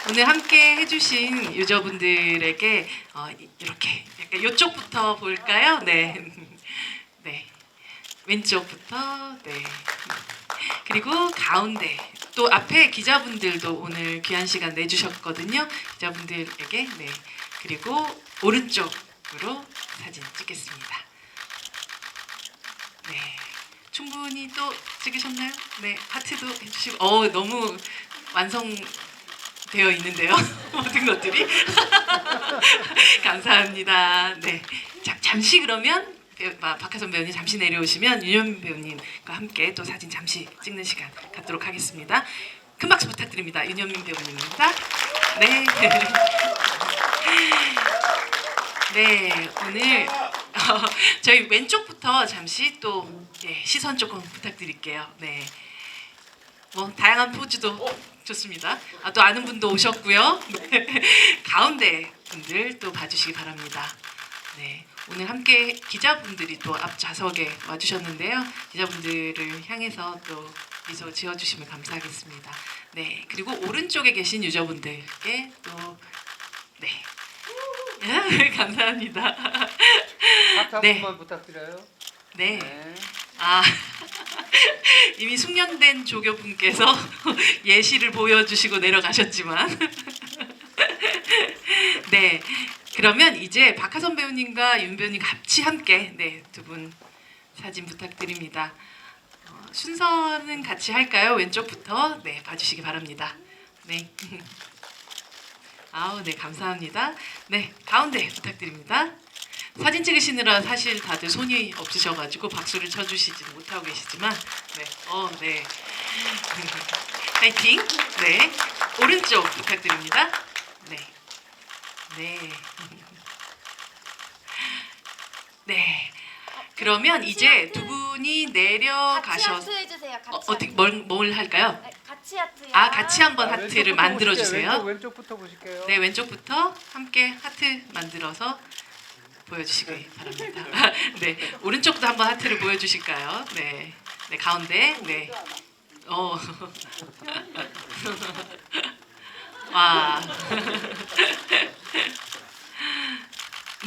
오늘 함께 해주신 유저분들에게 이렇게 약간 이쪽부터 볼까요? 네, 네, 왼쪽부터 네, 그리고 가운데 또 앞에 기자분들도 오늘 귀한 시간 내주셨거든요. 기자분들에게 네, 그리고 오른쪽으로 사진 찍겠습니다. 네, 충분히 또 찍으셨나요? 네, 하트도 해주시고, 너무 완성되어 있는데요. 모든 것들이. 감사합니다. 네, 잠시 그러면 박하선 배우님 잠시 내려오시면 윤현민 배우님과 함께 또 사진 잠시 찍는 시간 갖도록 하겠습니다. 큰 박수 부탁드립니다. 윤현민 배우님입니다. 네. 네, 오늘 저희 왼쪽부터 잠시 또 시선 조금 부탁드릴게요. 네, 뭐 다양한 포즈도 좋습니다. 또 아는 분도 오셨고요. 네. 가운데 분들 또 봐주시기 바랍니다. 네, 오늘 함께 기자분들이 또 앞 좌석에 와주셨는데요. 기자분들을 향해서 또 미소 지어주시면 감사하겠습니다. 네, 그리고 오른쪽에 계신 유저분들께 또 네. 감사합니다. 박수 네. 한번 부탁드려요. 네. 네. 이미 숙련된 조교분께서 예시를 보여주시고 내려가셨지만 네, 그러면 이제 박하선 배우님과 윤 배우님 같이 함께 네, 두 분 사진 부탁드립니다. 순서는 같이 할까요? 왼쪽부터 네, 봐주시기 바랍니다. 네. 네, 감사합니다. 네, 가운데 부탁드립니다. 사진 찍으시느라 사실 다들 손이 없으셔가지고 박수를 쳐주시지는 못하고 계시지만 네, 네, 파이팅. 네, 오른쪽 부탁드립니다. 네, 네, 네. 그러면 이제 두 분이 같이 내려가셔서 하트 해주세요. 같이 어떻게 하트. 뭘 할까요? 네, 같이 하트요. 같이 한번 하트를 왼쪽부터 만들어 보실게요. 주세요. 왼쪽부터 보실게요. 네, 왼쪽부터 함께 하트 만들어서 보여주시기 바랍니다. 네, 오른쪽도 한번 하트를 보여주실까요? 네, 네, 가운데, 네, 와,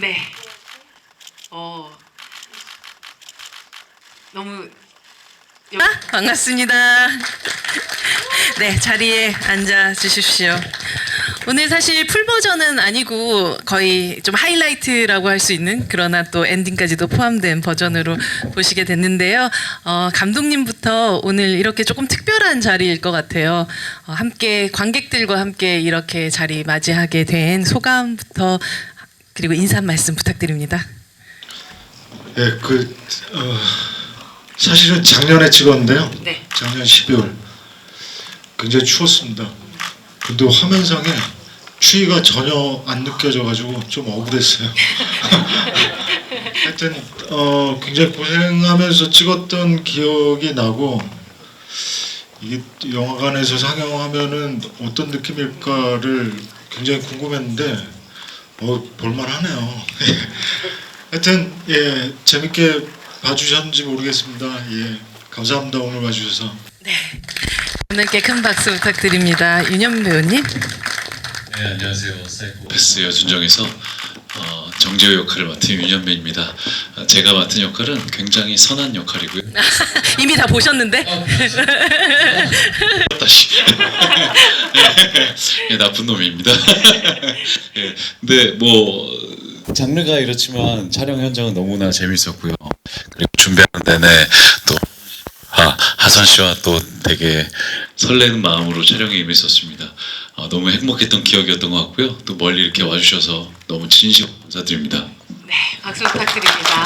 네, 너무 반갑습니다. 네, 자리에 앉아 주십시오. 오늘 사실 풀 버전은 아니고 거의 좀 하이라이트라고 할 수 있는, 그러나 또 엔딩까지도 포함된 버전으로 보시게 됐는데요. 감독님부터 오늘 이렇게 조금 특별한 자리일 것 같아요. 함께 관객들과 함께 이렇게 자리 맞이하게 된 소감부터 그리고 인사 한 말씀 부탁드립니다. 예, 사실은 작년에 찍었는데요. 네. 작년 12월 굉장히 추웠습니다. 근데 화면상에 추위가 전혀 안 느껴져가지고 좀 억울했어요. 하여튼 굉장히 고생하면서 찍었던 기억이 나고, 이게 영화관에서 상영하면은 어떤 느낌일까를 굉장히 궁금했는데 볼만하네요. 하여튼 예, 재밌게 봐주셨는지 모르겠습니다. 예, 감사합니다. 오늘 와주셔서. 네, 오늘께 큰 박수 부탁드립니다. 윤현 배우님. 네, 안녕하세요. 사이코패스 여준정에서 정재호 역할을 맡은 윤현배입니다. 제가 맡은 역할은 굉장히 선한 역할이고요. 이미 다 보셨는데? 다시 예, 나쁜 놈입니다. 예, 근데 뭐 장르가 이렇지만 촬영 현장은 너무나 재밌었고요. 그리고 준비하는 내내 또 하선 씨와 또 되게 설레는 마음으로 촬영에 임했었습니다. 너무 행복했던 기억이었던 것 같고요. 또 멀리 이렇게 와주셔서 너무 진심으로 감사드립니다. 네, 박수 부탁드립니다.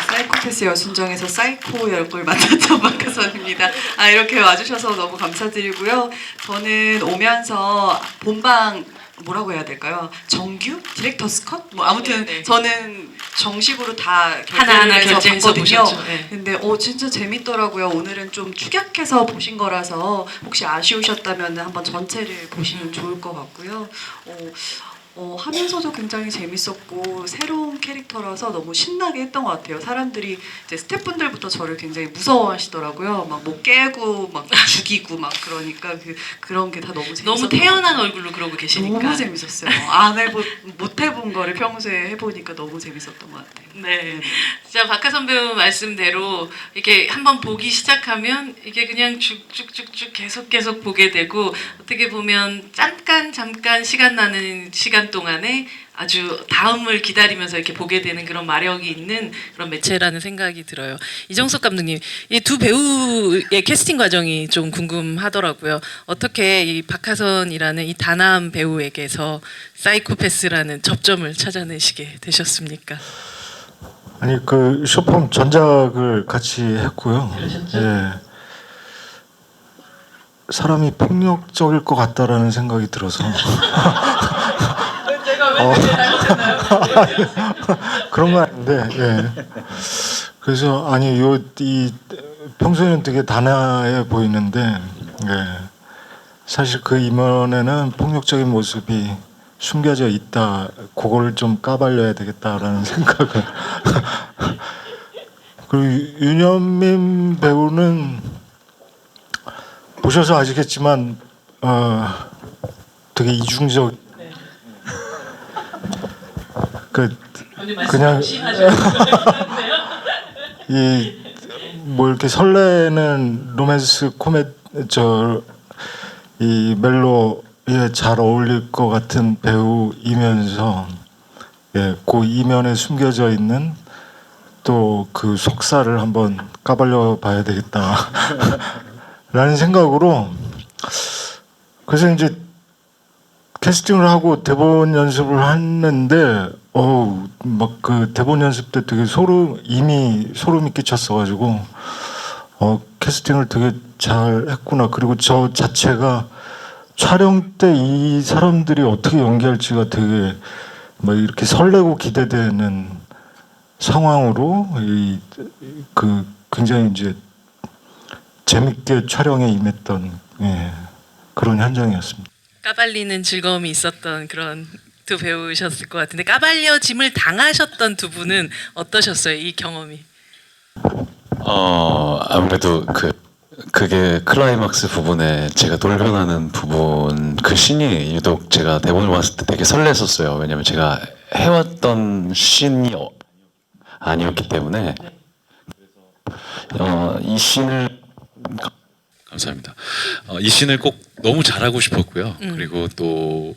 사이코패스 여순정에서 사이코 역을 맡았던 박하선입니다. 이렇게 와주셔서 너무 감사드리고요. 저는 오면서 본방 뭐라고 해야 될까요? 정규? 디렉터스 컷? 뭐 아무튼 네. 저는 정식으로 다 하나하나 결제를 해서 결제해서 봤거든요. 보셨죠. 네. 근데 진짜 재밌더라고요. 오늘은 좀 축약해서 보신 거라서 혹시 아쉬우셨다면 한번 전체를 보시면 좋을 것 같고요. 하면서도 굉장히 재밌었고 새로운 캐릭터라서 너무 신나게 했던 것 같아요. 사람들이 이제 스태프분들부터 저를 굉장히 무서워하시더라고요. 막 뭐 깨고 막 죽이고 막 그러니까 그런 게 다 너무 재밌었어요. 너무 태연한 얼굴로 그러고 계시니까. 너무 재밌었어요. 안 해본 못 해본 거를 평소에 해보니까 너무 재밌었던 것 같아요. 네. 진짜 박하선 배우 말씀대로 이렇게 한번 보기 시작하면 이게 그냥 쭉쭉쭉쭉 계속 보게 되고 어떻게 보면 잠깐 시간 나는 시간 동안에 아주 다음을 기다리면서 이렇게 보게 되는 그런 마력이 있는 그런 매체라는 생각이 들어요. 이정석 감독님, 이 두 배우의 캐스팅 과정이 좀 궁금하더라고요. 어떻게 이 박하선이라는 이 다나한 배우에게서 사이코패스라는 접점을 찾아내시게 되셨습니까? 아니 그 쇼폼 전작을 같이 했고요. 예. 사람이 폭력적일 것 같다라는 생각이 들어서 그런 건 아닌데, 예. 그래서 아니 이 평소에는 되게 단아해 보이는데, 예. 사실 그 이면에는 폭력적인 모습이 숨겨져 있다. 그걸 좀 까발려야 되겠다라는 생각을. 그리고 윤현민 배우는 보셔서 아시겠지만 되게 이중적. 그냥 이 뭐 이렇게 설레는 로맨스 코미디 이 멜로에 잘 어울릴 것 같은 배우이면서 예, 그 이면에 숨겨져 있는 또 그 속살을 한번 까발려 봐야 되겠다 라는 생각으로 그래서 이제 캐스팅을 하고 대본 연습을 했는데 막 그 대본 연습 때 되게 이미 소름이 끼쳤어가지고 캐스팅을 되게 잘 했구나. 그리고 저 자체가 촬영 때 이 사람들이 어떻게 연기할지가 되게 막 이렇게 설레고 기대되는 상황으로 굉장히 이제 재밌게 촬영에 임했던 그런 현장이었습니다. 까발리는 즐거움이 있었던 그런 두 배우셨을 것 같은데 까발려짐을 당하셨던 두 분은 어떠셨어요? 이 경험이? 아무래도 그게 클라이막스 부분에 제가 돌변하는 부분 그 씬이 유독 제가 대본을 봤을 때 되게 설렜었어요. 왜냐면 제가 해왔던 씬이 아니었기 때문에 이 씬을 감사합니다. 이 씬을 꼭 너무 잘하고 싶었고요. 그리고 또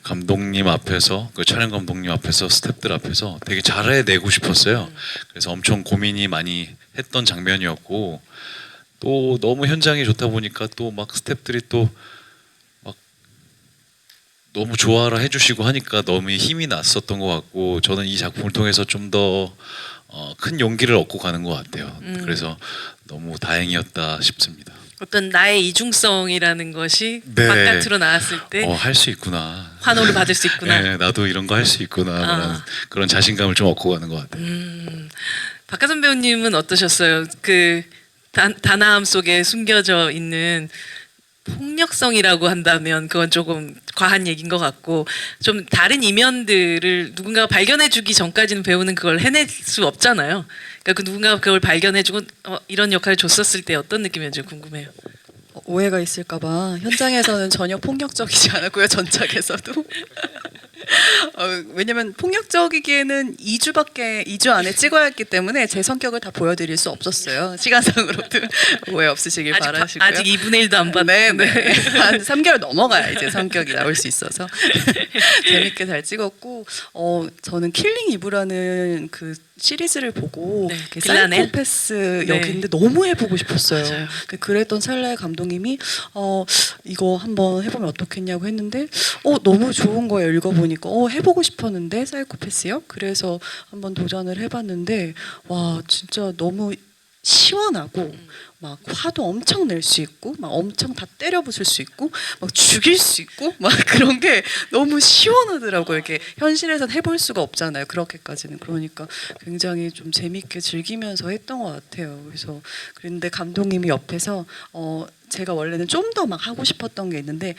감독님 앞에서 그 촬영 감독님 앞에서 스태프들 앞에서 되게 잘해내고 싶었어요. 그래서 엄청 고민이 많이 했던 장면이었고 또 너무 현장이 좋다 보니까 또 막 스태프들이 또 막 너무 좋아라 해주시고 하니까 너무 힘이 났었던 것 같고 저는 이 작품을 통해서 좀 더 큰 용기를 얻고 가는 것 같아요. 그래서 너무 다행이었다 싶습니다. 어떤 나의 이중성이라는 것이 네. 바깥으로 나왔을 때 할 수 있구나. 환호를 받을 수 있구나. 네, 나도 이런 거 할 수 있구나. 그런 자신감을 좀 얻고 가는 것 같아요. 박하선 배우님은 어떠셨어요? 그 단아함 속에 숨겨져 있는 폭력성이라고 한다면 그건 조금 과한 얘기인 것 같고 좀 다른 이면들을 누군가가 발견해주기 전까지는 배우는 그걸 해낼 수 없잖아요. 그러니까 그 누군가가 그걸 발견해주고 이런 역할을 줬었을 때 어떤 느낌이었는지 궁금해요. 오해가 있을까봐 현장에서는 전혀 폭력적이지 않았고요. 전작에서도. 왜냐면 폭력적이기에는 2주 안에 찍어야 했기 때문에 제 성격을 다 보여드릴 수 없었어요. 시간상으로도 오해 없으시길 바라시고요. 아직 2분의 1도 안 봤네. 네. 한 3개월 넘어가야 이제 성격이 나올 수 있어서 재밌게 잘 찍었고 저는 킬링 이브라는 그 시리즈를 보고 빌라넬? 사이코패스 역인데 너무 해보고 싶었어요. 맞아요. 그랬던 찰나에 감독님이 이거 한번 해보면 어떻겠냐고 했는데 너무 좋은 거예요. 읽어보니까 해보고 싶었는데 사이코패스요? 그래서 한번 도전을 해봤는데 와 진짜 너무 시원하고 막 화도 엄청 낼 수 있고 막 엄청 다 때려 부술 수 있고 막 죽일 수 있고 막 그런 게 너무 시원하더라고요. 이렇게 현실에선 해볼 수가 없잖아요. 그렇게까지는. 그러니까 굉장히 좀 재밌게 즐기면서 했던 것 같아요. 그래서 그런데 감독님이 옆에서 제가 원래는 좀 더 막 하고 싶었던 게 있는데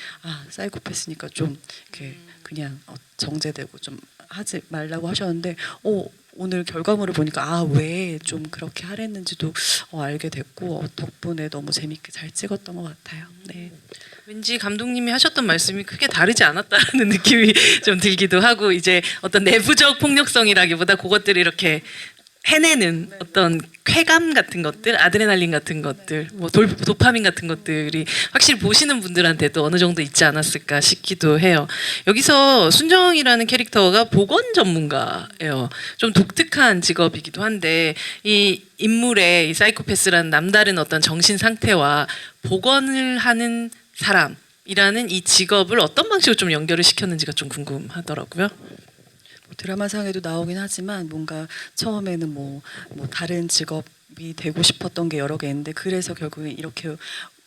사이코패스니까 좀 이렇게 그냥 정제되고 좀 하지 말라고 하셨는데 오늘 결과물을 보니까 왜 좀 그렇게 하랬는지도 알게 됐고 덕분에 너무 재밌게 잘 찍었던 것 같아요. 네. 왠지 감독님이 하셨던 말씀이 크게 다르지 않았다라는 느낌이 좀 들기도 하고 이제 어떤 내부적 폭력성이라기보다 그것들을 이렇게 해내는 어떤 쾌감 같은 것들, 아드레날린 같은 것들, 뭐 도파민 같은 것들이 확실히 보시는 분들한테도 어느 정도 있지 않았을까 싶기도 해요. 여기서 순정이라는 캐릭터가 보건 전문가예요. 좀 독특한 직업이기도 한데 이 인물의 이 사이코패스라는 남다른 어떤 정신 상태와 보건을 하는 사람이라는 이 직업을 어떤 방식으로 좀 연결을 시켰는지가 좀 궁금하더라고요. 드라마상에도 나오긴 하지만 뭔가 처음에는 뭐 다른 직업이 되고 싶었던 게 여러 개 있는데 그래서 결국엔 이렇게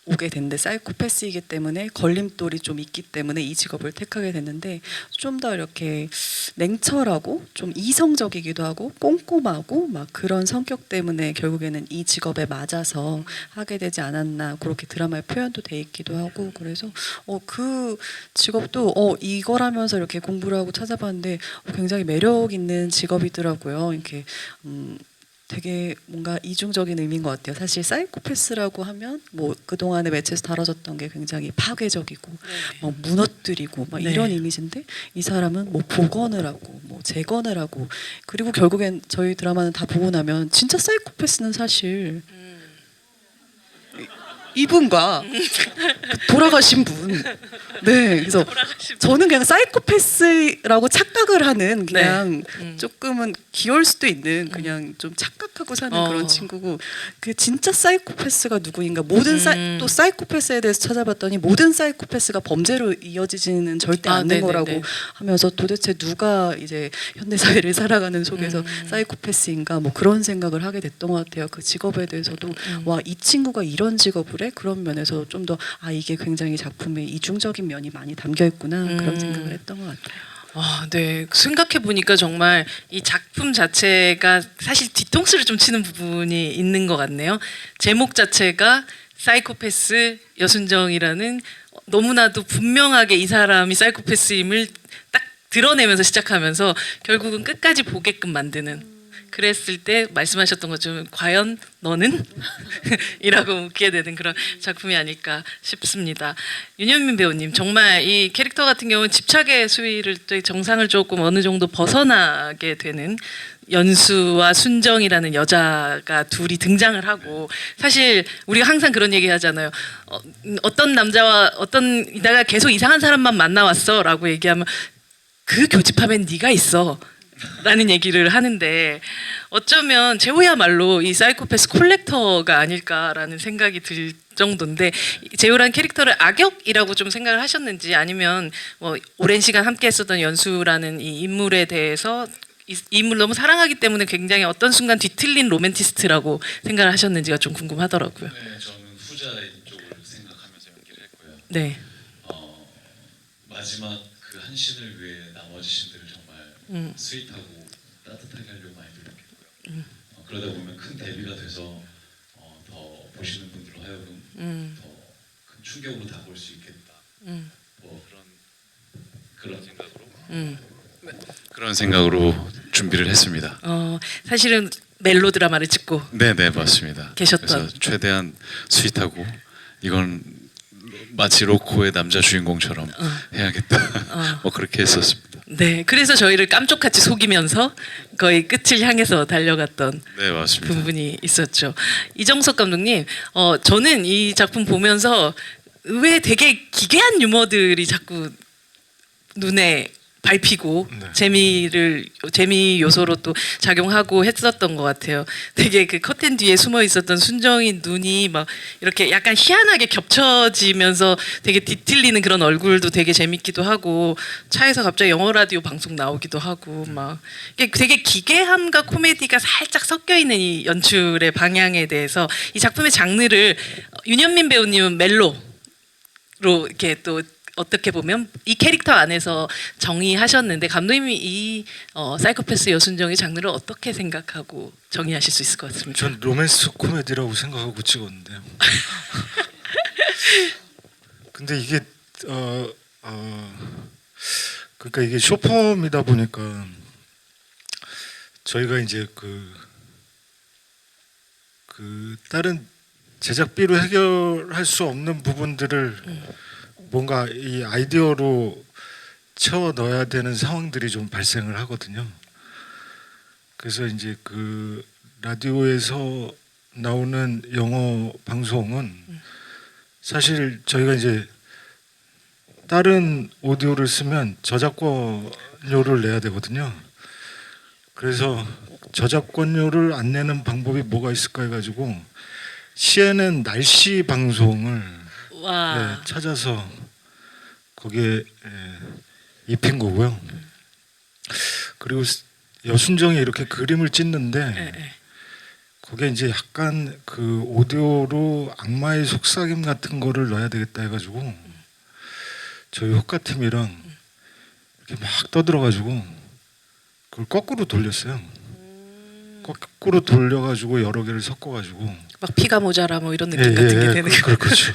오게 됐는데 사이코패스이기 때문에 걸림돌이 좀 있기 때문에 이 직업을 택하게 됐는데 좀 더 이렇게 냉철하고 좀 이성적이기도 하고 꼼꼼하고 막 그런 성격 때문에 결국에는 이 직업에 맞아서 하게 되지 않았나 그렇게 드라마에 표현도 돼 있기도 하고 그래서 그 직업도 이거라면서 이렇게 공부를 하고 찾아봤는데 굉장히 매력 있는 직업이더라고요. 이렇게 되게 뭔가 이중적인 의미인 것 같아요. 사실 사이코패스라고 하면 뭐 그동안의 매체에서 다뤄졌던 게 굉장히 파괴적이고 막 무너뜨리고 막 네. 이런 이미지인데 이 사람은 뭐 복원을 하고 뭐 재건을 하고 그리고 결국엔 저희 드라마는 다 보고 나면 진짜 사이코패스는 사실 이분과 돌아가신 분. 네, 그래서 저는 그냥 사이코패스라고 착각을 하는 그냥 조금은 귀여울 수도 있는 그냥 좀 착각하고 사는 그런 친구고 그 진짜 사이코패스가 누구인가 모든 또 사이코패스에 대해서 찾아봤더니 모든 사이코패스가 범죄로 이어지지는 절대 않는 네네네. 거라고 하면서 도대체 누가 이제 현대 사회를 살아가는 속에서 사이코패스인가 뭐 그런 생각을 하게 됐던 것 같아요. 그 직업에 대해서도 와, 이 친구가 이런 직업을 해? 그런 면에서 좀 더 이게 굉장히 작품에 이중적인 면이 많이 담겨 있구나 그런 생각을 했던 것 같아요. 네. 생각해 보니까 정말 이 작품 자체가 사실 뒤통수를 좀 치는 부분이 있는 것 같네요. 제목 자체가 사이코패스 여순정이라는 너무나도 분명하게 이 사람이 사이코패스임을 딱 드러내면서 시작하면서 결국은 끝까지 보게끔 만드는. 그랬을 때 말씀하셨던 것처럼 과연 너는? 이라고 묻게 되는 그런 작품이 아닐까 싶습니다. 윤현민 배우님 정말 이 캐릭터 같은 경우는 집착의 수위를 또 정상을 조금 어느 정도 벗어나게 되는 연수와 순정이라는 여자가 둘이 등장을 하고 사실 우리가 항상 그런 얘기 하잖아요. 어떤 남자와 내가 계속 이상한 사람만 만나왔어라고 얘기하면 그 교집합엔 네가 있어. 라는 얘기를 하는데 어쩌면 재호야말로 이 사이코패스 콜렉터가 아닐까라는 생각이 들 정도인데 재호라는 캐릭터를 악역이라고 좀 생각을 하셨는지 아니면 뭐 오랜 시간 함께 했었던 연수라는 이 인물에 대해서 이 인물 너무 사랑하기 때문에 굉장히 어떤 순간 뒤틀린 로맨티스트라고 생각을 하셨는지가 좀 궁금하더라고요. 네, 저는 후자인 쪽을 생각하면서 연기를 했고요. 네. 마지막 그 한 씬을 위해 나머지 씬들을 정말 스윗하고 따뜻하게 하려고 많이 노력했고요. 그러다 보면 큰 대비가 돼서 더 보시는 분들로 하여금 더 큰 충격으로 다가올 수 있겠다. 뭐 그런 생각으로 준비를 했습니다. 사실은 멜로 드라마를 찍고 네, 맞습니다. 계셨던. 그래서 최대한 스윗하고 이건 마치 로코의 남자 주인공처럼 해야겠다. 뭐 그렇게 했었습니다. 네, 그래서 저희를 깜짝같이 속이면서 거의 끝을 향해서 달려갔던 네, 맞습니다. 부분이 있었죠. 이정석 감독님, 저는 이 작품 보면서 왜 되게 기괴한 유머들이 자꾸 눈에 밟히고 재미 요소로 또 작용하고 했었던 것 같아요. 되게 그 커튼 뒤에 숨어 있었던 순정이 눈이 막 이렇게 약간 희한하게 겹쳐지면서 되게 뒤틀리는 그런 얼굴도 되게 재밌기도 하고 차에서 갑자기 영어 라디오 방송 나오기도 하고 막 이게 되게 기괴함과 코미디가 살짝 섞여 있는 이 연출의 방향에 대해서 이 작품의 장르를 윤현민 배우님은 멜로로 이렇게 또 어떻게 보면 이 캐릭터 안에서 정의하셨는데 감독님이 이 사이코패스 여순정의 장르를 어떻게 생각하고 정의하실 수 있을 것 같습니다. 전 로맨스 코미디라고 생각하고 찍었는데요. 근데 이게 그러니까 이게 쇼폼이다 보니까 저희가 이제 그 다른 제작비로 해결할 수 없는 부분들을 뭔가 이 아이디어로 채워 넣어야 되는 상황들이 좀 발생을 하거든요. 그래서 이제 그 라디오에서 나오는 영어 방송은 사실 저희가 이제 다른 오디오를 쓰면 저작권료를 내야 되거든요. 그래서 저작권료를 안 내는 방법이 뭐가 있을까 해가지고 CNN 날씨 방송을 와. 찾아서 거기에 입힌 거고요. 그리고 여순정이 이렇게 그림을 찢는데 거기에 이제 약간 그 오디오로 악마의 속삭임 같은 거를 넣어야 되겠다 해가지고 저희 효과팀이랑 이렇게 막 떠들어가지고 그걸 거꾸로 돌렸어요. 거꾸로 돌려가지고 여러 개를 섞어가지고 막 피가 모자라 뭐 이런 느낌 같은 게 되는 거. 그렇죠.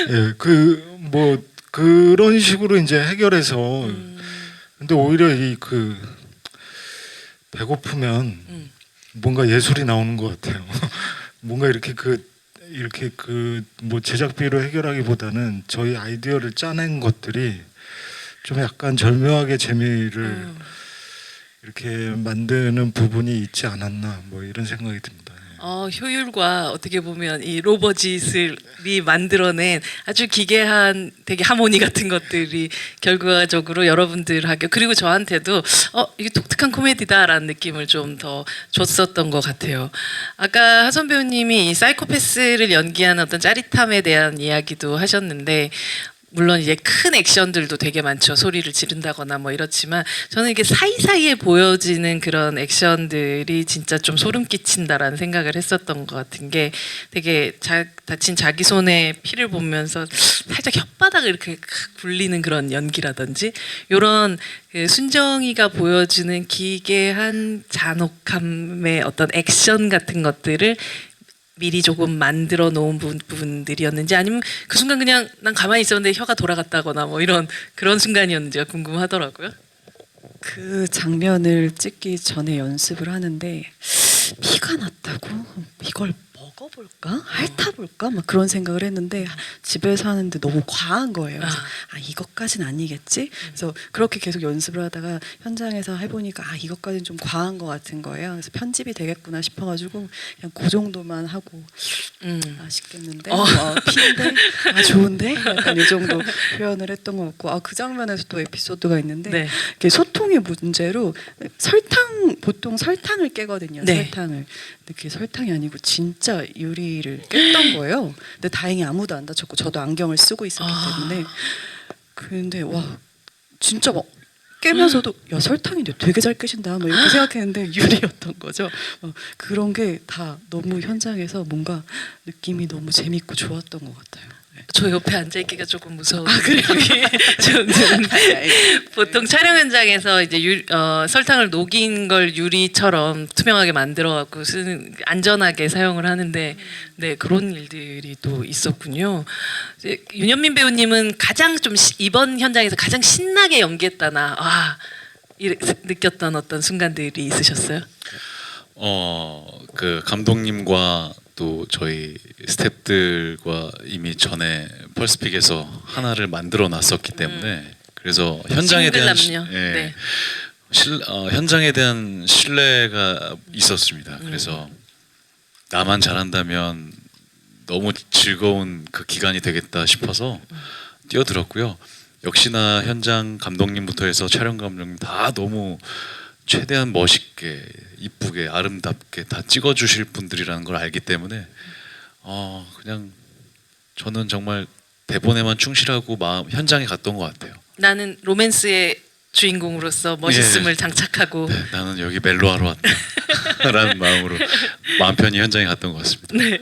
예, 그 그런 식으로 이제 해결해서 근데 오히려 이 그 배고프면 뭔가 예술이 나오는 것 같아요. 뭔가 이렇게 뭐 제작비로 해결하기보다는 저희 아이디어를 짜낸 것들이 좀 약간 절묘하게 재미를 이렇게 만드는 부분이 있지 않았나 뭐 이런 생각이 듭니다. 효율과 어떻게 보면 이 로버짓이 만들어낸 아주 기괴한 되게 하모니 같은 것들이 결과적으로 여러분들하고 그리고 저한테도 이게 독특한 코미디다라는 느낌을 좀 더 줬었던 것 같아요. 아까 하선 배우님이 이 사이코패스를 연기하는 어떤 짜릿함에 대한 이야기도 하셨는데 물론 이제 큰 액션들도 되게 많죠. 소리를 지른다거나 뭐 이렇지만 저는 이게 사이사이에 보여지는 그런 액션들이 진짜 좀 소름 끼친다라는 생각을 했었던 것 같은 게 되게 다친 자기 손에 피를 보면서 살짝 혓바닥을 이렇게 굴리는 그런 연기라든지 이런 그 순정이가 보여주는 기괴한 잔혹함의 어떤 액션 같은 것들을 미리 조금 만들어 놓은 부분들이었는지 아니면 그 순간 그냥 난 가만히 있었는데 혀가 돌아갔다거나 뭐 이런 그런 순간이었는지가 궁금하더라고요. 그 장면을 찍기 전에 연습을 하는데 피가 났다고 이걸 먹어볼까? 핥아볼까? 막 그런 생각을 했는데 집에서 하는데 너무 과한 거예요. 그래서 이것까지는 아니겠지? 그래서 그렇게 계속 연습을 하다가 현장에서 해보니까 이것까지는 좀 과한 것 같은 거예요. 그래서 편집이 되겠구나 싶어가지고 그냥 그 정도만 하고 아쉽겠는데 피인데 좋은데? 약간 이 정도 표현을 했던 것 같고 그 장면에서 또 에피소드가 있는데 네. 이게 소통의 문제로 보통 설탕을 깨거든요. 네. 설탕을. 근데 그게 설탕이 아니고 진짜 유리를 깼던 거예요. 근데 다행히 아무도 안 다쳤고 저도 안경을 쓰고 있었기 때문에 근데 와 진짜 막 깨면서도 야 설탕인데 되게 잘 깨신다 막 이렇게 생각했는데 유리였던 거죠. 그런 게 다 너무 현장에서 뭔가 느낌이 너무 재밌고 좋았던 것 같아요. 저 옆에 앉아 있기가 조금 무서워요. 그래요? 저는 보통 촬영 현장에서 이제 설탕을 녹인 걸 유리처럼 투명하게 만들어 갖고 안전하게 사용을 하는데 네 그런 일들이 또 있었군요. 이제 윤현민 배우님은 가장 좀 이번 현장에서 가장 신나게 연기했다나 느꼈던 어떤 순간들이 있으셨어요? 그 감독님과 또 저희 스태프들과 이미 전에 펄스픽에서 하나를 만들어 놨었기 때문에 그래서 현장에 대한 네. 현장에 대한 신뢰가 있었습니다. 그래서 나만 잘한다면 너무 즐거운 그 기간이 되겠다 싶어서 뛰어들었고요. 역시나 현장 감독님부터 해서 촬영 감독님 다 너무 최대한 멋있게 이쁘게 아름답게 다 찍어주실 분들이라는 걸 알기 때문에 그냥 저는 정말 대본에만 충실하고 현장에 갔던 것 같아요. 나는 로맨스의 주인공으로서 멋있음을 장착하고 나는 여기 멜로하러 왔다라는 마음으로 마음 편히 현장에 갔던 것 같습니다. 네.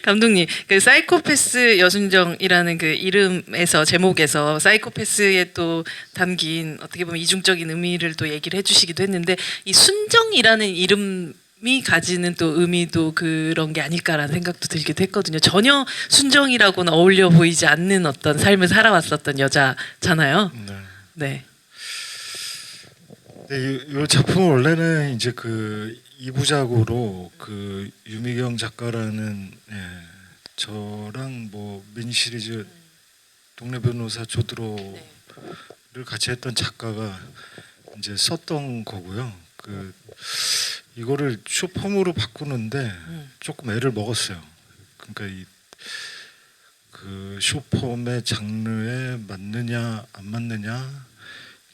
감독님, 그 사이코패스 여순정이라는 그 이름에서 제목에서 사이코패스에 또 담긴 어떻게 보면 이중적인 의미를 또 얘기를 해주시기도 했는데 이 순정이라는 이름 이 가지는 또 의미도 그런 게 아닐까라는 생각도 들기도 했거든요. 전혀 순정이라고는 어울려 보이지 않는 어떤 삶을 살아왔었던 여자잖아요. 네. 네. 네, 이 작품은 원래는 이제 그 2부작으로 그 유미경 작가라는 저랑 뭐 미니 시리즈 동네 변호사 조드로를 같이 했던 작가가 이제 썼던 거고요. 그 이거를 쇼폼으로 바꾸는데 조금 애를 먹었어요. 그러니까 그 쇼폼의 장르에 맞느냐 안 맞느냐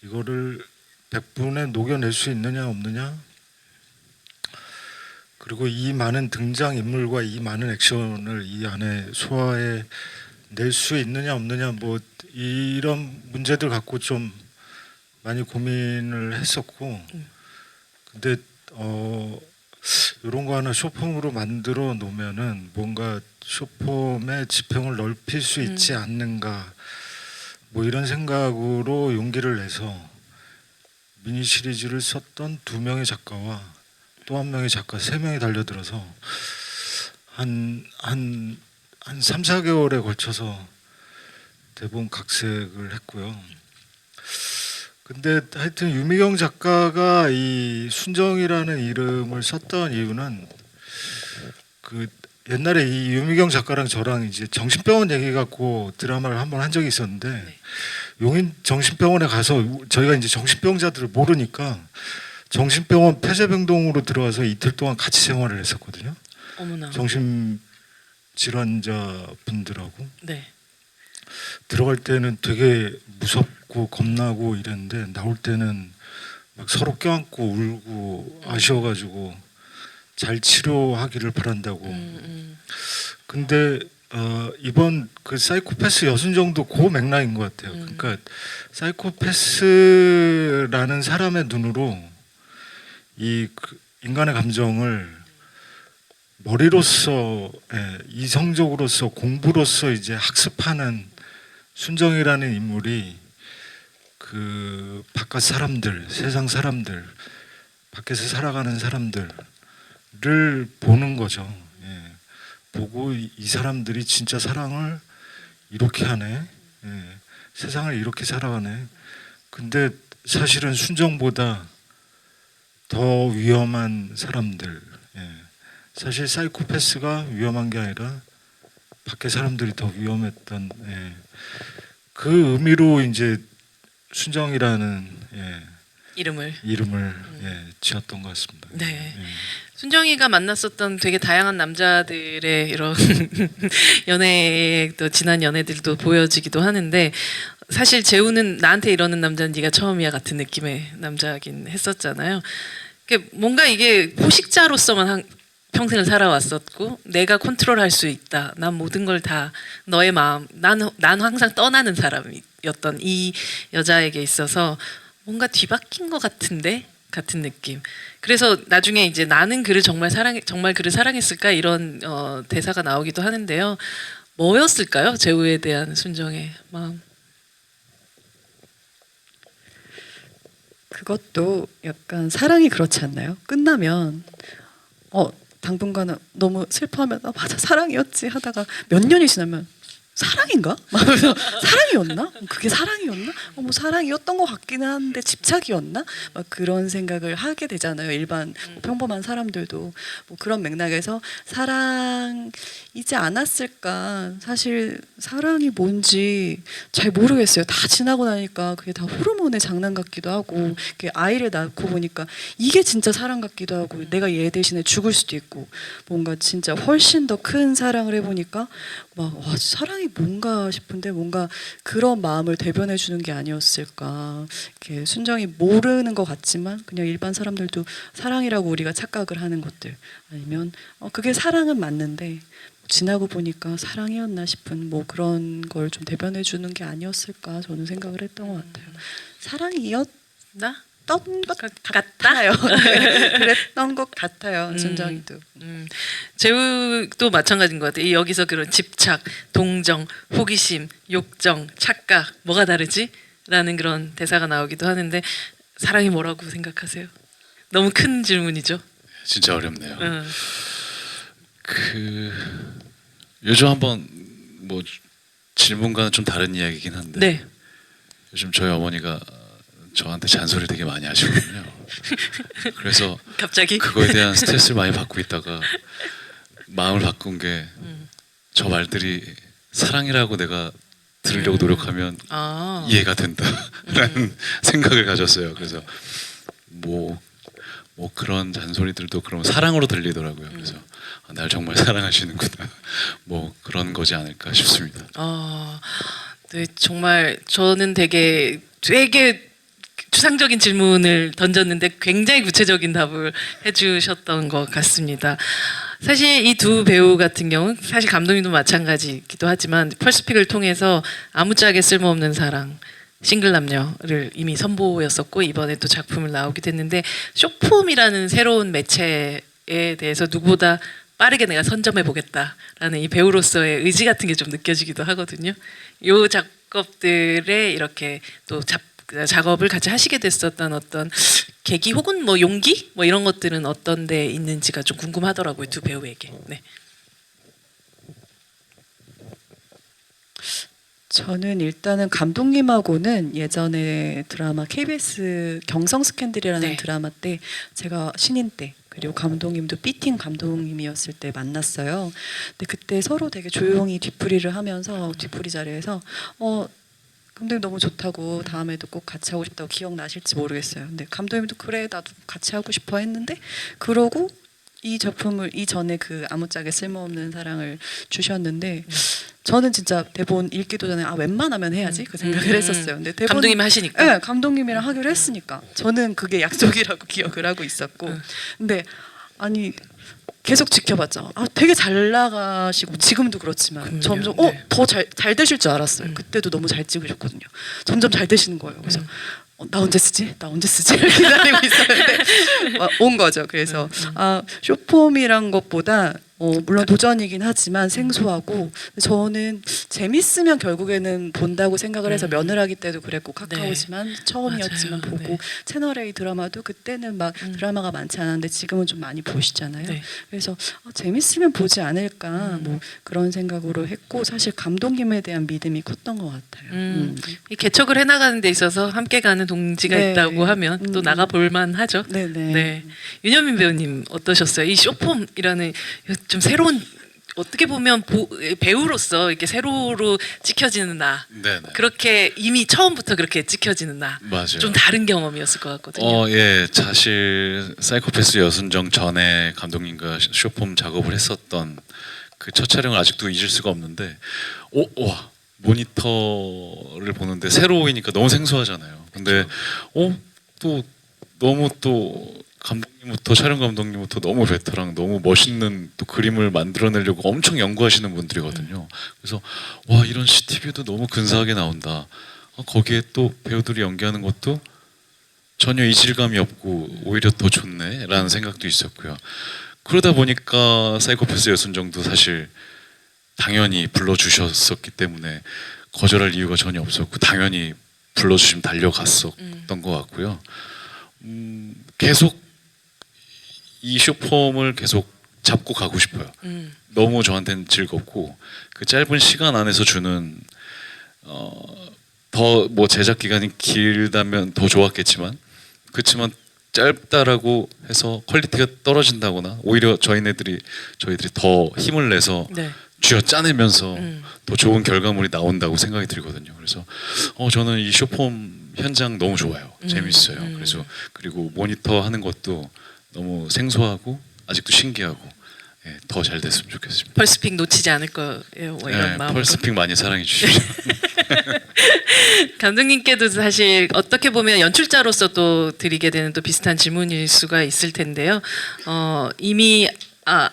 이거를 100분에 녹여낼 수 있느냐 없느냐, 그리고 이 많은 등장 인물과 이 많은 액션을 이 안에 소화해 낼 수 있느냐 없느냐, 뭐 이런 문제들 갖고 좀 많이 고민을 했었고, 근데 이런 거 하나 쇼폼으로 만들어 놓으면은 뭔가 쇼폼의 지평을 넓힐 수 있지 않는가, 뭐 이런 생각으로 용기를 내서 미니 시리즈를 썼던 2명의 작가와 또 한 명의 작가 3명이 달려들어서 한 3-4개월에 걸쳐서 대본 각색을 했고요. 근데 하여튼 유미경 작가가 이 순정이라는 이름을 썼던 이유는 그 옛날에 이 유미경 작가랑 저랑 이제 정신병원 얘기 갖고 드라마를 한번 한 적이 있었는데, 용인 정신병원에 가서 저희가 이제 정신병자들을 모르니까 정신병원 폐쇄병동으로 들어와서 이틀 동안 같이 생활을 했었거든요. 어머나. 정신질환자 분들하고. 네. 들어갈 때는 되게 무섭고 겁나고 이랬는데 나올 때는 막 서로 껴안고 울고 아쉬워가지고 잘 치료하기를 바란다고. 근데 이번 그 사이코패스 여순정도 그 맥락인 것 같아요. 그러니까 사이코패스라는 사람의 눈으로 그 인간의 감정을 머리로서, 이성적으로서, 공부로서 이제 학습하는 순정이라는 인물이 그 바깥 사람들, 세상 사람들, 밖에서 살아가는 사람들을 보는 거죠. 보고 이 사람들이 진짜 사랑을 이렇게 하네, 세상을 이렇게 살아가네. 근데 사실은 순정보다 더 위험한 사람들, 사실 사이코패스가 위험한 게 아니라 밖에 사람들이 더 위험했던, 그 의미로 이제 순정이라는 이름을. 지었던 것 같습니다. 네. 순정이가 만났었던 되게 다양한 남자들의 이런 연애, 또 지난 연애들도 보여지기도 하는데, 사실 재우는 나한테 이러는 남자는 네가 처음이야 같은 느낌의 남자긴 했었잖아요. 뭔가 이게 포식자로서만 평생을 살아왔었고, 내가 컨트롤할 수 있다, 난 모든 걸 다 너의 마음, 난 항상 떠나는 사람이었던 이 여자에게 있어서 뭔가 뒤바뀐 것 같은데 같은 느낌. 그래서 나중에 이제 나는 그를 정말 그를 사랑했을까, 이런 대사가 나오기도 하는데요. 뭐였을까요? 재우에 대한 순정의 마음. 그것도 약간 사랑이 그렇지 않나요? 끝나면 당분간은 너무 슬퍼하면 맞아 사랑이었지 하다가 몇 년이 지나면 사랑인가? 막면서 사랑이었나? 그게 사랑이었나? 뭐 사랑이었던 것 같기는 한데 집착이었나? 막 그런 생각을 하게 되잖아요. 일반 평범한 사람들도 뭐 그런 맥락에서 사랑이지 않았을까? 사실 사랑이 뭔지 잘 모르겠어요. 다 지나고 나니까 그게 다 호르몬의 장난 같기도 하고, 아이를 낳고 보니까 이게 진짜 사랑 같기도 하고, 내가 얘 대신에 죽을 수도 있고, 뭔가 진짜 훨씬 더 큰 사랑을 해보니까 막 와, 사랑이 뭔가 싶은데 뭔가 그런 마음을 대변해 주는 게 아니었을까. 이렇게 순정이 모르는 것 같지만 그냥 일반 사람들도 사랑이라고 우리가 착각을 하는 것들, 아니면 그게 사랑은 맞는데 지나고 보니까 사랑이었나 싶은 뭐 그런 걸 좀 대변해 주는 게 아니었을까, 저는 생각을 했던 것 같아요. 사랑이었나? 던 것 같아요. 그랬던 것 같아요. 순정이도. 재우도 마찬가지인 것 같아요. 여기서 그런 집착, 동정, 호기심, 욕정, 착각, 뭐가 다르지? 라는 그런 대사가 나오기도 하는데, 사랑이 뭐라고 생각하세요? 너무 큰 질문이죠. 진짜 어렵네요. 요즘 한번 뭐 질문과는 좀 다른 이야기긴 한데 네. 요즘 저희 어머니가 저한테 잔소리 되게 많이 하시거든요. 그래서 갑자기 그거에 대한 스트레스를 많이 받고 있다가 마음을 바꾼 게 저 말들이 사랑이라고 내가 들으려고 노력하면 아. 이해가 된다라는 생각을 가졌어요. 그래서 뭐 그런 잔소리들도 그럼 사랑으로 들리더라고요. 그래서 날 정말 사랑하시는구나. 뭐 그런 거지 않을까 싶습니다. 네, 정말 저는 되게 추상적인 질문을 던졌는데 굉장히 구체적인 답을 해주셨던 것 같습니다. 사실 이 두 배우 같은 경우는 사실 감독님도 마찬가지이기도 하지만 펄스픽을 통해서 아무짝에 쓸모없는 사랑 싱글 남녀를 이미 선보였었고 이번에 또 작품을 나오게 됐는데 쇼폼이라는 새로운 매체에 대해서 누구보다 빠르게 내가 선점해 보겠다라는 이 배우로서의 의지 같은 게 좀 느껴지기도 하거든요. 이 작업들에 이렇게 또 작업을 같이 하시게 됐었던 어떤 계기 혹은 뭐 용기 뭐 이런 것들은 어떤 데 있는지가 좀 궁금하더라고요, 두 배우에게. 네. 저는 일단은 감독님하고는 예전에 드라마 KBS 경성 스캔들이라는 네. 드라마 때 제가 신인 때 그리고 감독님도 B팀 감독님이었을 때 만났어요. 근데 그때 서로 되게 조용히 뒤풀이를 하면서 뒤풀이 자리에서 감독님 너무 좋다고 다음에도 꼭 같이 하고 싶다고 기억나실지 모르겠어요. 근데 감독님도 그래 나도 같이 하고 싶어 했는데 그러고 이 작품을 이전에 그 아무짝에 쓸모없는 사랑을 주셨는데 저는 진짜 대본 읽기도 전에 웬만하면 해야지 그 생각을 했었어요. 근데 대본 감독님이 하시니까. 네, 감독님이랑 하기로 했으니까 저는 그게 약속이라고 기억을 하고 있었고 근데 아니 계속 지켜봤죠. 되게 잘 나가시고 지금도 그렇지만 점점 네. 더 잘 되실 줄 알았어요. 그때도 너무 잘 찍으셨거든요. 점점 잘 되시는 거예요. 그래서 나 언제 쓰지? 나 언제 쓰지? 기다리고 있었는데 온 거죠. 그래서 쇼폼이란 것보다 물론 도전이긴 하지만 생소하고 저는 재밌으면 결국에는 본다고 생각을 해서 며느라기 때도 그랬고 카카오지만 처음이었지만 맞아요. 보고 네. 채널 A 드라마도 그때는 막 드라마가 많지 않았는데 지금은 좀 많이 보시잖아요. 네. 그래서 재밌으면 보지 않을까 뭐 그런 생각으로 했고 사실 감독님에 대한 믿음이 컸던 것 같아요. 이 개척을 해나가는 데 있어서 함께 가는 동지가 네. 있다고 하면 또 나가 볼만 하죠. 네네. 네. 윤현민 배우님 어떠셨어요? 이 쇼폼이라는 좀 새로운 어떻게 보면 배우로서 이렇게 세로로 찍혀지는 나 네네. 그렇게 이미 처음부터 그렇게 찍혀지는 나 맞아요. 좀 다른 경험이었을 것 같거든요. 예, 사실 사이코패스 여순정 전에 감독님과 쇼폼 작업을 했었던 그 첫 촬영을 아직도 잊을 수가 없는데, 와 모니터를 보는데 새로우니까 너무 생소하잖아요. 근데 또 너무 또 감독님부터 촬영 감독님부터 너무 베테랑 너무 멋있는 또 그림을 만들어내려고 엄청 연구하시는 분들이거든요. 그래서 와 이런 CTV도 너무 근사하게 나온다. 거기에 또 배우들이 연기하는 것도 전혀 이질감이 없고 오히려 더 좋네라는 생각도 있었고요. 그러다 보니까 사이코패스 여순정도 사실 당연히 불러주셨었기 때문에 거절할 이유가 전혀 없었고 당연히 불러주시면 달려갔었던 것 같고요. 계속 이 쇼폼을 계속 잡고 가고 싶어요. 너무 저한테는 즐겁고 그 짧은 시간 안에서 주는 더 뭐 제작 기간이 길다면 더 좋았겠지만 그렇지만 짧다라고 해서 퀄리티가 떨어진다거나 오히려 저희들이 더 힘을 내서 네. 쥐어 짜내면서 더 좋은 결과물이 나온다고 생각이 들거든요. 그래서 저는 이 쇼폼 현장 너무 좋아요. 재밌어요. 그래서 그리고 모니터 하는 것도 너무 생소하고 아직도 신기하고 더 잘 됐으면 좋겠습니다. 펄스픽 놓치지 않을 거예요. 뭐 이런 마음으로. 펄스픽 많이 사랑해 주십시오. 감독님께도 사실 어떻게 보면 연출자로서 또 드리게 되는 또 비슷한 질문일 수가 있을 텐데요. 이미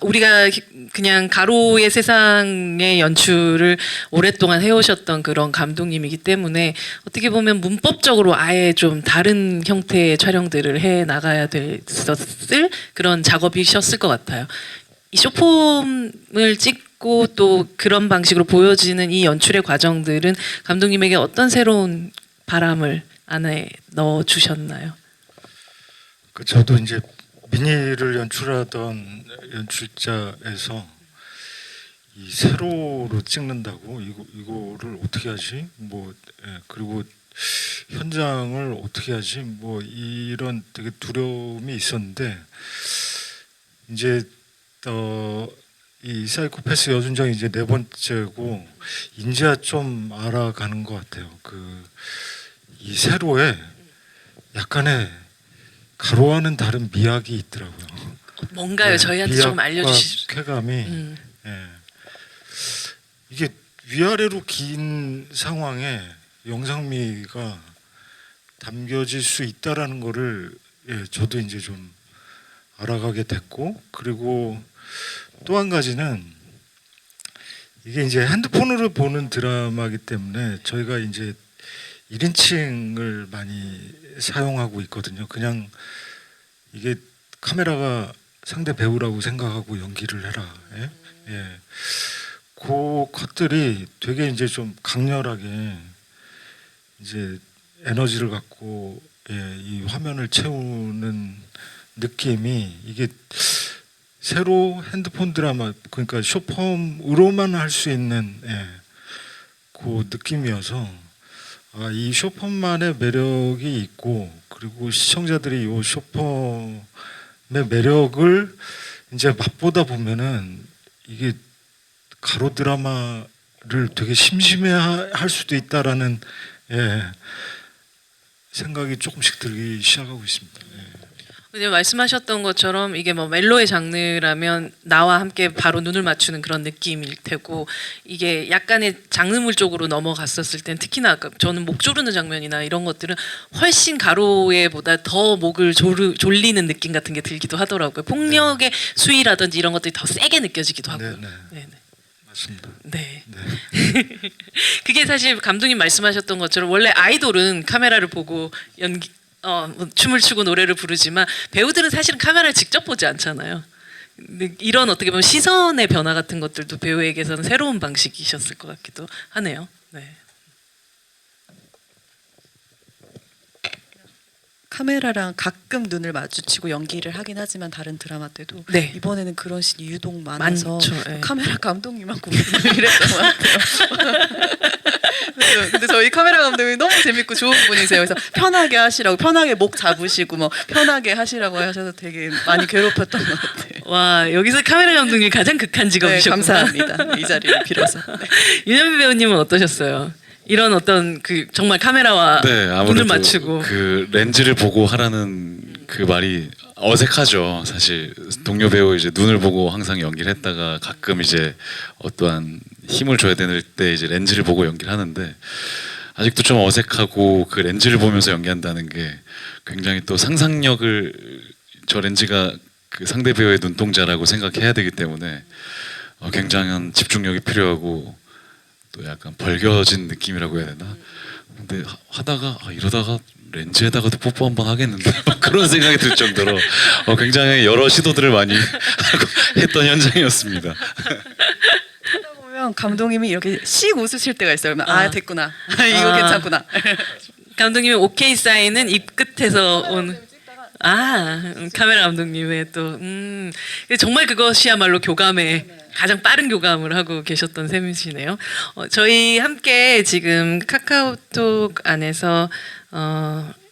우리가 그냥 가로의 세상의 연출을 오랫동안 해오셨던 그런 감독님이기 때문에 어떻게 보면 문법적으로 아예 좀 다른 형태의 촬영들을 해 나가야 됐었을 그런 작업이셨을 것 같아요. 이 쇼폼을 찍고 또 그런 방식으로 보여지는 이 연출의 과정들은 감독님에게 어떤 새로운 바람을 안에 넣어 주셨나요? 저도 이제 미니를 연출하던 연출자에서 이 세로로 찍는다고 이거를 어떻게 하지? 뭐 그리고 현장을 어떻게 하지? 뭐 이런 되게 두려움이 있었는데 이제 이 사이코패스 여순정이 이제 네 번째고 인지야 좀 알아가는 것 같아요. 이 세로에 약간의 가로와는 다른 미학이 있더라고요. 뭔가요? 저희한테 좀 알려주시. 쾌감이 예. 이게 위아래로 긴 상황에 영상미가 담겨질 수 있다라는 거를 저도 이제 좀 알아가게 됐고, 그리고 또 한 가지는 이게 이제 핸드폰으로 보는 드라마이기 때문에 저희가 이제 1인칭을 많이 사용하고 있거든요. 그냥 이게 카메라가 상대 배우라고 생각하고 연기를 해라. 예? 그 컷들이 되게 이제 좀 강렬하게 이제 에너지를 갖고 이 화면을 채우는 느낌이 이게 새로 핸드폰 드라마 그러니까 숏폼으로만 할 수 있는 그 느낌이어서 이 숏폼만의 매력이 있고 그리고 시청자들이 이 숏폼의 매력을 이제 맛보다 보면은 이게 가로 드라마를 되게 심심해할 수도 있다라는 생각이 조금씩 들기 시작하고 있습니다. 이제 말씀하셨던 것처럼 이게 뭐 멜로의 장르라면 나와 함께 바로 눈을 맞추는 그런 느낌일 테고 이게 약간의 장르물 쪽으로 넘어갔었을 땐 특히나 아까 저는 목 조르는 장면이나 이런 것들은 훨씬 가로에보다 더 목을 졸리는 느낌 같은 게 들기도 하더라고요. 폭력의 수위라든지 이런 것들이 더 세게 느껴지기도 하고요. 네. 맞습니다. 네. 그게 사실 감독님 말씀하셨던 것처럼 원래 아이돌은 카메라를 보고 뭐 춤을 추고 노래를 부르지만 배우들은 사실은 카메라를 직접 보지 않잖아요. 근데 이런 어떻게 보면 시선의 변화 같은 것들도 배우에게서는 새로운 방식이셨을 것 같기도 하네요. 네. 카메라랑 가끔 눈을 마주치고 연기를 하긴 하지만 다른 드라마 때도 네. 이번에는 그런 씬이 유독 많아서 많죠, 예. 카메라 감독님하고 고민을 했던 것 같아요. 근데 저희 카메라 감독님이 너무 재밌고 좋은 분이세요. 그래서 편하게 하시라고, 편하게 목 잡으시고 뭐 편하게 하시라고 하셔서 되게 많이 괴롭혔던 것 같아요. 와, 여기서 카메라 감독님이 가장 극한 네, 직업이셨구나. 감사합니다. 이 자리를 빌어서. 네. 윤현미 배우님은 어떠셨어요? 이런 어떤 그 정말 카메라와 네, 눈을 아무래도 맞추고 그 렌즈를 보고 하라는 그 말이 어색하죠. 사실 동료 배우 이제 눈을 보고 항상 연기를 했다가 가끔 이제 어떠한 힘을 줘야 될 때 이제 렌즈를 보고 연기를 하는데 아직도 좀 어색하고 그 렌즈를 보면서 연기한다는 게 굉장히 또 상상력을 저 렌즈가 그 상대 배우의 눈동자라고 생각해야 되기 때문에 굉장한 집중력이 필요하고 또 약간 벌겨진 느낌이라고 해야 되나? 근데 하다가 이러다가 렌즈에다가도 뽀뽀 한번 하겠는데 그런 생각이 들 정도로 굉장히 여러 시도들을 많이 하고 했던 현장이었습니다. 하다 보면 감독님이 이렇게 씩 웃으실 때가 있어요. 그러면 됐구나. 이거 괜찮구나. 감독님의 오케이 사인은 입 끝에서 온 카메라 감독님의 또 정말 그것이야말로 교감에 가장 빠른 교감을 하고 계셨던 셈이시네요. 저희 함께 지금 카카오톡 안에서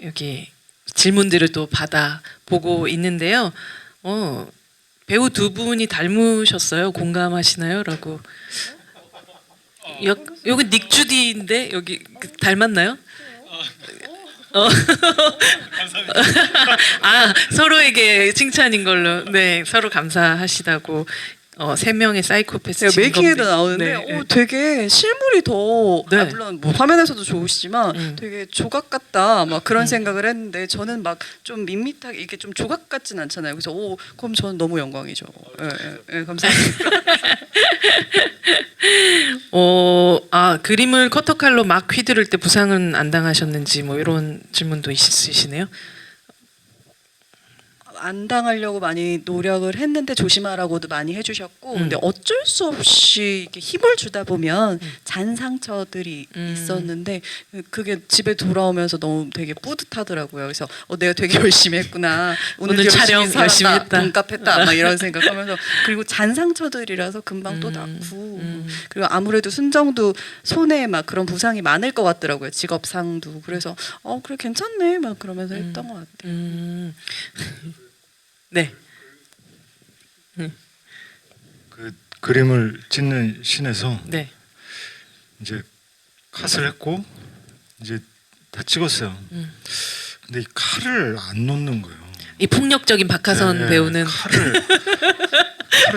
여기 질문들을 또 받아보고 있는데요. 배우 두 분이 닮으셨어요? 공감하시나요? 라고. 여기 닉 주디인데 여기 닮았나요? 서로에게 칭찬인 걸로. 네, 서로 감사하시다고. 3명의 사이코패스 메이킹에도 나오는데 네. 되게 실물이 더 네. 물론 뭐 화면에서도 좋으시지만 되게 조각 같다 막 그런 생각을 했는데 저는 막 좀 밋밋하게 이게 좀 조각 같진 않잖아요. 그래서 그럼 저는 너무 영광이죠. 예, 감사합니다. 그림을 커터칼로 막 휘두를 때 부상은 안 당하셨는지 뭐 이런 질문도 있으시네요. 안 당하려고 많이 노력을 했는데 조심하라고도 많이 해주셨고 근데 어쩔 수 없이 이렇게 힘을 주다 보면 잔 상처들이 있었는데 그게 집에 돌아오면서 너무 되게 뿌듯하더라고요. 그래서 내가 되게 열심히 했구나. 오늘 열심히 촬영 살았다, 열심히 했다. 돈값 했다 막 이런 생각하면서 그리고 잔 상처들이라서 금방 또 낫고 그리고 아무래도 순정도 손에 막 그런 부상이 많을 것 같더라고요. 직업상도 그래서 그래 괜찮네 막 그러면서 했던 것 같아요. 네. 그 그림을 찍는 씬에서 네. 이제 컷을 했고 이제 다 찍었어요. 근데 이 칼을 안 놓는 거예요. 이 폭력적인 박하선 네, 배우는 칼을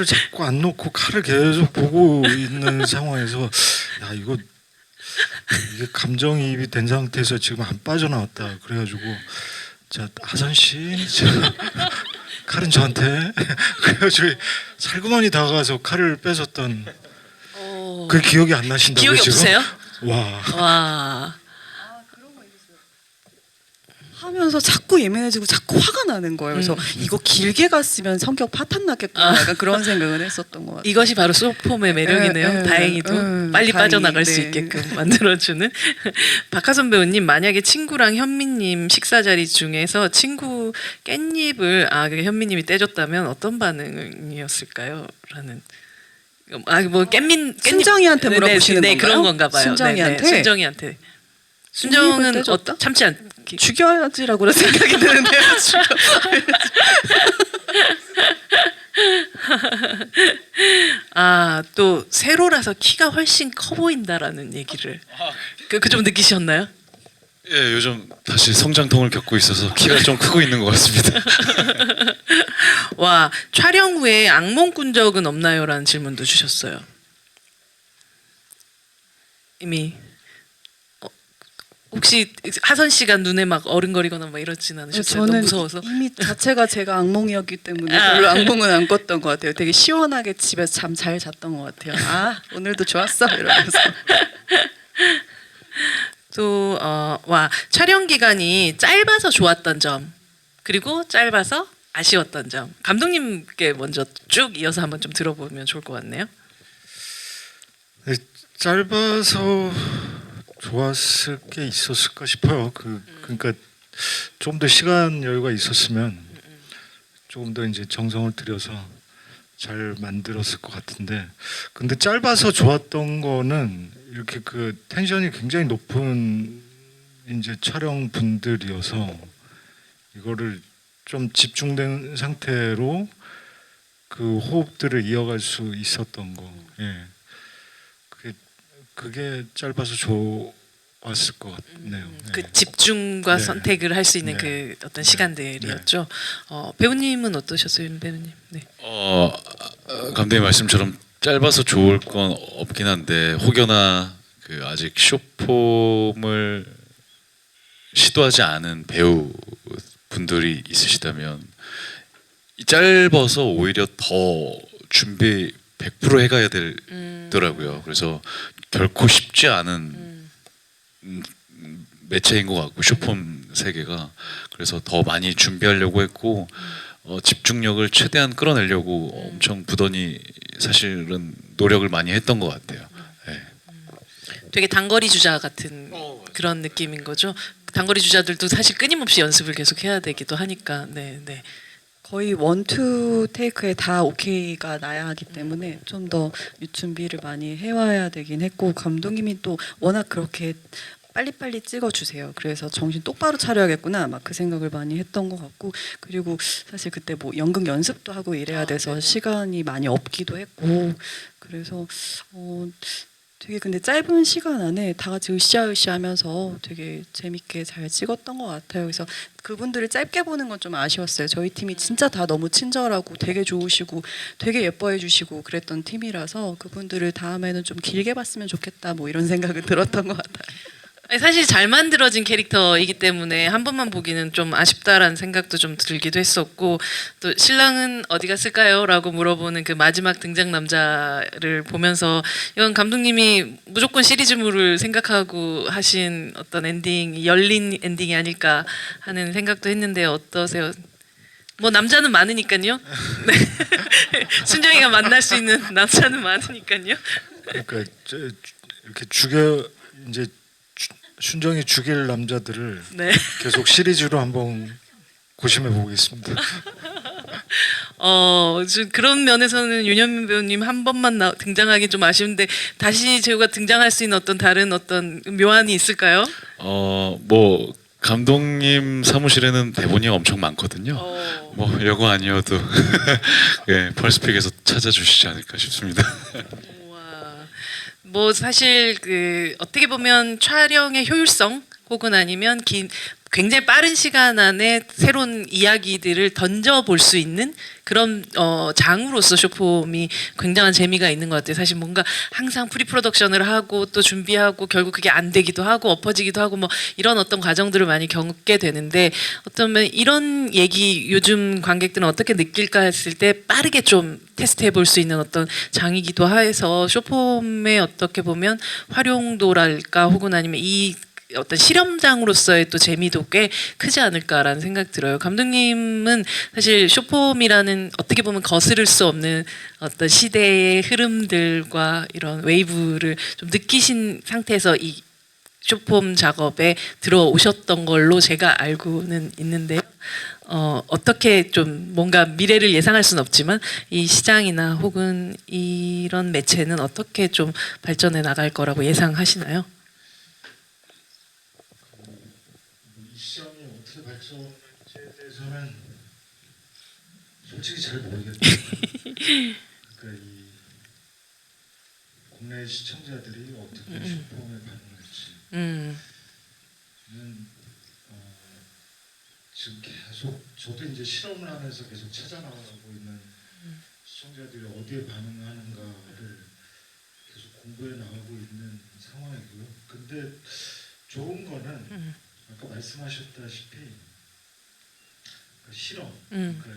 자꾸 안 놓고 칼을 계속 보고 있는 상황에서 야 이게 감정이입이 된 상태에서 지금 안 빠져나왔다. 그래가지고 자 하선 씨, 칼은 저한테. 그래가지고 살구만이 다가가서 칼을 뺏었던 그 기억이 안 나신다고요 기억이 지금? 없으세요? 와. 와. 하면서 자꾸 예민해지고 자꾸 화가 나는 거예요. 그래서 이거 길게 갔으면 성격 파탄 났겠구나. 약간 그런 생각을 했었던 것 같아요. 이것이 바로 소폼의 매력이네요. 다행히도 다행히, 빨리 빠져나갈 수 네. 있게끔 만들어주는 박하선 배우님. 만약에 친구랑 현미님 식사 자리 중에서 친구 깻잎을 현미님이 떼줬다면 어떤 반응이었을까요? 라는 뭐 깻잎 순정이한테 물어보시는 네, 건가요? 그런 건가 봐요. 순정이한테? 네, 순정이한테. 순정은 떼줬다? 참지 않기. 죽여야지라고 생각이 드는데요. 또 세로라서 키가 훨씬 커 보인다라는 얘기를 그 좀 느끼셨나요? 예, 요즘 다시 성장통을 겪고 있어서 키가 좀 크고 있는 것 같습니다. 와, 촬영 후에 악몽 꾼 적은 없나요?라는 질문도 주셨어요. 이미 혹시 하선 씨가 눈에 막 어른거리거나 막 이러진 않으셨어요? 너무 저는 무서워서. 이미 자체가 제가 악몽이었기 때문에 별로 악몽은 안 꿨던 것 같아요. 되게 시원하게 집에서 잠 잘 잤던 것 같아요. 오늘도 좋았어 이러면서. 또 촬영 기간이 짧아서 좋았던 점 그리고 짧아서 아쉬웠던 점 감독님께 먼저 쭉 이어서 한번 좀 들어보면 좋을 것 같네요. 네, 짧아서 좋았을 게 있었을까 싶어요. 그러니까 좀 더 시간 여유가 있었으면 조금 더 이제 정성을 들여서 잘 만들었을 것 같은데, 근데 짧아서 좋았던 거는 이렇게 그 텐션이 굉장히 높은 이제 촬영 분들이어서 이거를 좀 집중된 상태로 그 호흡들을 이어갈 수 있었던 거. 예. 그게 짧아서 좋았을 것 같네요. 그 네. 집중과 네. 선택을 할 수 있는 네. 그 어떤 시간들이었죠. 배우님은 어떠셨어요, 윤 배우님? 네. 감독님 말씀처럼 짧아서 좋을 건 없긴 한데 혹여나 그 아직 쇼폼을 시도하지 않은 배우 분들이 있으시다면 이 짧아서 오히려 더 준비 100% 해가야 되더라고요. 그래서 결코 쉽지 않은 매체인 것 같고 쇼폼 세계가 그래서 더 많이 준비하려고 했고 집중력을 최대한 끌어내려고 엄청 부단히 사실은 노력을 많이 했던 것 같아요. 네. 되게 단거리 주자 같은 그런 느낌인 거죠. 단거리 주자들도 사실 끊임없이 연습을 계속 해야 되기도 하니까. 네. 거의 1, 2 테이크에 다 오케이가 나야 하기 때문에 좀 더 준비를 많이 해와야 되긴 했고 감독님이 또 워낙 그렇게 빨리빨리 찍어주세요. 그래서 정신 똑바로 차려야겠구나 막 그 생각을 많이 했던 것 같고 그리고 사실 그때 뭐 연극 연습도 하고 이래야 돼서 시간이 많이 없기도 했고 그래서 되게 근데 짧은 시간 안에 다 같이 으쌰으쌰하면서 되게 재밌게 잘 찍었던 것 같아요. 그래서 그분들을 짧게 보는 건 좀 아쉬웠어요. 저희 팀이 진짜 다 너무 친절하고 되게 좋으시고 되게 예뻐해 주시고 그랬던 팀이라서 그분들을 다음에는 좀 길게 봤으면 좋겠다 뭐 이런 생각은 들었던 것 같아요. 아니, 사실 잘 만들어진 캐릭터이기 때문에 한 번만 보기는 좀 아쉽다라는 생각도 좀 들기도 했었고 또 신랑은 어디 갔을까요? 라고 물어보는 그 마지막 등장 남자를 보면서 이건 감독님이 무조건 시리즈물을 생각하고 하신 어떤 엔딩, 열린 엔딩이 아닐까 하는 생각도 했는데 어떠세요? 뭐 남자는 많으니까요. 네. 순정이가 만날 수 있는 남자는 많으니까요. 그러니까 이렇게 죽여 이제 순정이 죽일 남자들을 네. 계속 시리즈로 한번 고심해 보겠습니다. 좀 그런 면에서는 윤현민 배우님 한 번만 등장하기 좀 아쉬운데 다시 제우가 등장할 수 있는 어떤 다른 어떤 묘안이 있을까요? 뭐 감독님 사무실에는 대본이 엄청 많거든요. 뭐 여고 아니어도 예, 펄스픽에서 찾아주시지 않을까 싶습니다. 우와. 뭐 사실 그 어떻게 보면 촬영의 효율성 혹은 아니면 굉장히 빠른 시간 안에 새로운 이야기들을 던져볼 수 있는 그런 장으로서 쇼폼이 굉장한 재미가 있는 것 같아요. 사실 뭔가 항상 프리프로덕션을 하고 또 준비하고 결국 그게 안 되기도 하고 엎어지기도 하고 뭐 이런 어떤 과정들을 많이 겪게 되는데 어쩌면 이런 얘기 요즘 관객들은 어떻게 느낄까 했을 때 빠르게 좀 테스트해 볼 수 있는 어떤 장이기도 해서 쇼폼의 어떻게 보면 활용도랄까 혹은 아니면 이 어떤 실험장으로서의 또 재미도 꽤 크지 않을까라는 생각 들어요. 감독님은 사실 쇼폼이라는 어떻게 보면 거스를 수 없는 어떤 시대의 흐름들과 이런 웨이브를 좀 느끼신 상태에서 이 쇼폼 작업에 들어오셨던 걸로 제가 알고는 있는데요. 어떻게 좀 뭔가 미래를 예상할 수는 없지만 이 시장이나 혹은 이런 매체는 어떻게 좀 발전해 나갈 거라고 예상하시나요? 시장이 어떻게 발전할지에 대해서는 솔직히 잘 모르겠어요. 그러니까 이 국내 시청자들이 어떻게 쇼폼에 반응할지 저는 지금 계속 저도 이제 실험을 하면서 계속 찾아나가고 있는 시청자들이 어디에 반응하는가를 계속 공부해 나가고 있는 상황이고요. 근데 좋은 거는 아까 말씀하셨다시피 그 실험, 그러니까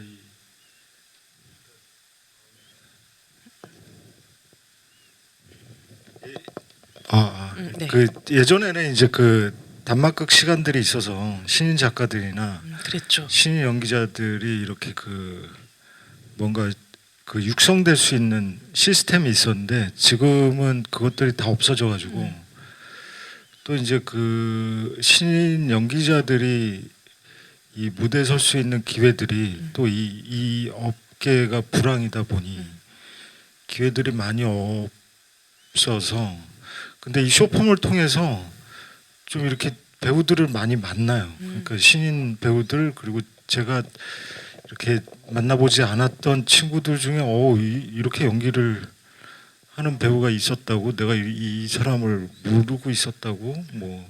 네. 그 예전에는 이제 그 단막극 시간들이 있어서 신인 작가들이나 그랬죠. 신인 연기자들이 이렇게 그 뭔가 그 육성될 수 있는 시스템이 있었는데 지금은 그것들이 다 없어져가지고. 또 이제 그 신인 연기자들이 이 무대에 설 수 있는 기회들이 또 이 업계가 불황이다 보니 기회들이 많이 없어서 근데 이 쇼폼을 통해서 좀 이렇게 배우들을 많이 만나요. 그러니까 신인 배우들 그리고 제가 이렇게 만나보지 않았던 친구들 중에 이렇게 연기를 하는 배우가 있었다고 내가 이 사람을 모르고 있었다고 뭐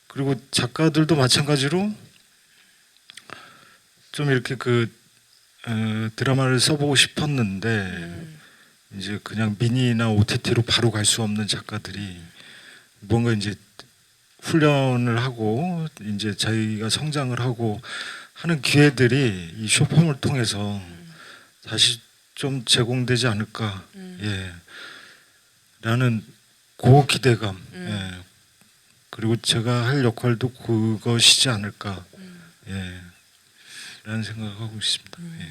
그리고 작가들도 마찬가지로 좀 이렇게 그 드라마를 써보고 싶었는데 이제 그냥 미니나 OTT로 바로 갈 수 없는 작가들이 뭔가 이제 훈련을 하고 이제 자기가 성장을 하고 하는 기회들이 이 쇼폼을 통해서 다시 좀 제공되지 않을까 예 라는 그 기대감 예 그리고 제가 할 역할도 그것이지 않을까 예 라는 생각을 하고 있습니다. 예.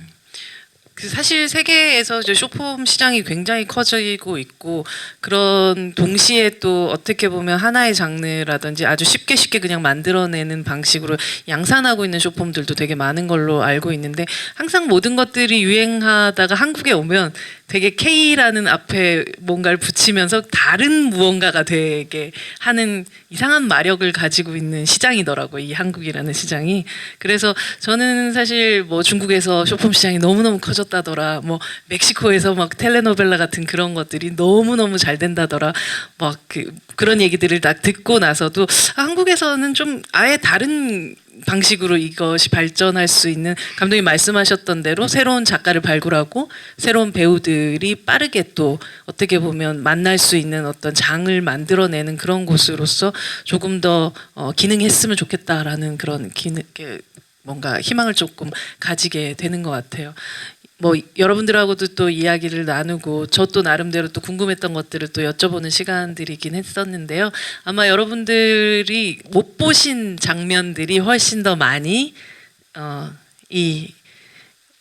그 사실 세계에서 이제 쇼폼 시장이 굉장히 커지고 있고 그런 동시에 또 어떻게 보면 하나의 장르라든지 아주 쉽게 그냥 만들어내는 방식으로 양산하고 있는 쇼폼들도 되게 많은 걸로 알고 있는데 항상 모든 것들이 유행하다가 한국에 오면 되게 K라는 앞에 뭔가를 붙이면서 다른 무언가가 되게 하는 이상한 마력을 가지고 있는 시장이더라고요. 이 한국이라는 시장이. 그래서 저는 사실 뭐 중국에서 쇼폼 시장이 너무너무 커졌다더라. 뭐 멕시코에서 막 텔레노벨라 같은 그런 것들이 너무너무 잘 된다더라. 막 그런 얘기들을 딱 듣고 나서도 한국에서는 좀 아예 다른 방식으로 이것이 발전할 수 있는 감독님 말씀하셨던 대로 새로운 작가를 발굴하고 새로운 배우들이 빠르게 또 어떻게 보면 만날 수 있는 어떤 장을 만들어내는 그런 곳으로서 조금 더 기능했으면 좋겠다라는 그런 뭔가 희망을 조금 가지게 되는 것 같아요. 뭐 여러분들하고도 또 이야기를 나누고 저 또 나름대로 또 궁금했던 것들을 또 여쭤보는 시간들이긴 했었는데요. 아마 여러분들이 못 보신 장면들이 훨씬 더 많이 이